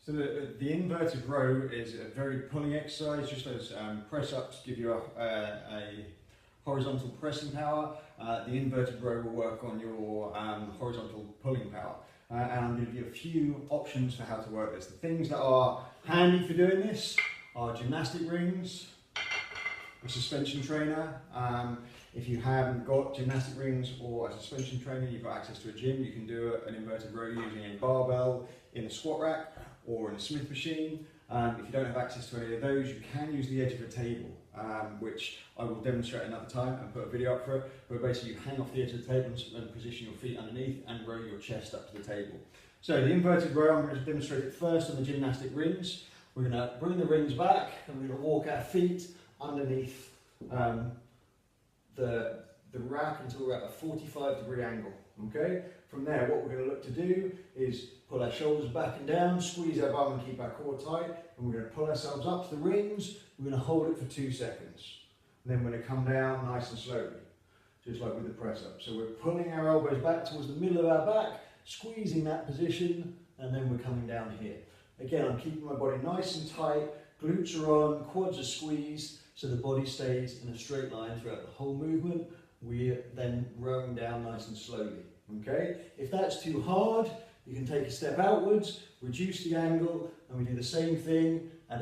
So the inverted row is a very pulling exercise, just as press-ups give you a horizontal pressing power. The inverted row will work on your horizontal pulling power. And I'm going to give you a few options for how to work this. The things that are handy for doing this are gymnastic rings, a suspension trainer. If you haven't got gymnastic rings or a suspension trainer, you've got access to a gym, you can do an inverted row using a barbell in a squat rack or in a Smith machine. If you don't have access to any of those, you can use the edge of a table, which I will demonstrate another time and put a video up for it. But basically you hang off the edge of the table and position your feet underneath and row your chest up to the table. So the inverted row, I'm going to demonstrate it first on the gymnastic rings. We're going to bring the rings back and we're going to walk our feet underneath the rack until we're at a 45-degree angle. Okay. From there, what we're going to look to do is pull our shoulders back and down, squeeze our bum and keep our core tight, and we're going to pull ourselves up to the rings. We're going to hold it for 2 seconds. And then we're going to come down nice and slowly, just like with the press up. So we're pulling our elbows back towards the middle of our back, squeezing that position, and then we're coming down here. Again, I'm keeping my body nice and tight, glutes are on, quads are squeezed, so the body stays in a straight line throughout the whole movement. We're then rowing down nice and slowly. Okay? If that's too hard, you can take a step outwards, reduce the angle, and we do the same thing at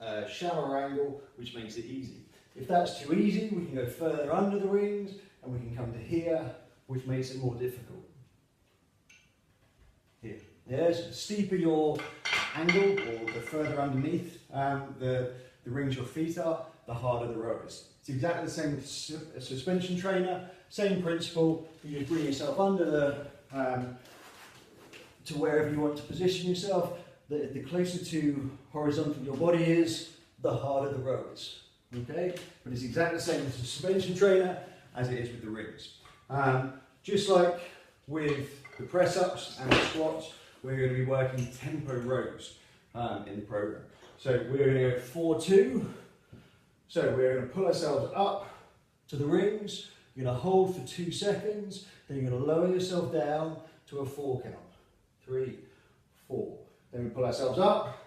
a shallower angle, which makes it easy. If that's too easy, we can go further under the rings, and we can come to here, which makes it more difficult. Here. Yes, the steeper your angle, or the further underneath the rings your feet are, the harder the row is. It's exactly the same as a suspension trainer, same principle. You just bring yourself under the, to wherever you want to position yourself. The closer to horizontal your body is, the harder the row is. Okay? But it's exactly the same as a suspension trainer as it is with the rings. Just like with the press-ups and the squats, we're going to be working tempo rows in the program. So we're going to go 4-2. So we're going to pull ourselves up to the rings, you're going to hold for 2 seconds, then you're going to lower yourself down to a 4 count. 3, 4. Then we pull ourselves up,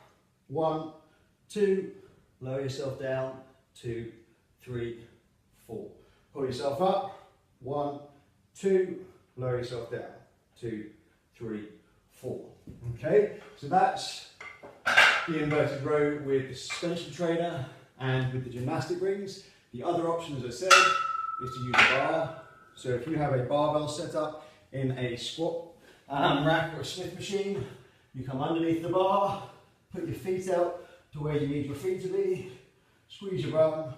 1, 2, lower yourself down, 2, 3, 4. Pull yourself up, 1, 2, lower yourself down, 2, 3, 4. Okay, so that's the inverted row with the suspension trainer and with the gymnastic rings. The other option, as I said, is to use a bar. So if you have a barbell set up in a squat rack or a Smith machine, you come underneath the bar, put your feet out to where you need your feet to be, squeeze your bum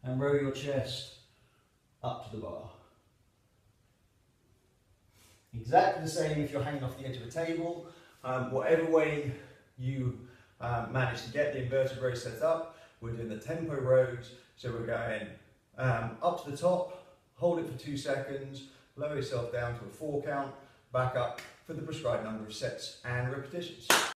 and row your chest up to the bar. Exactly the same if you're hanging off the edge of a table. Whatever way you manage to get the inverted row set up, we're doing the tempo rows, so we're going up to the top, hold it for 2 seconds, lower yourself down to a 4 count, back up for the prescribed number of sets and repetitions.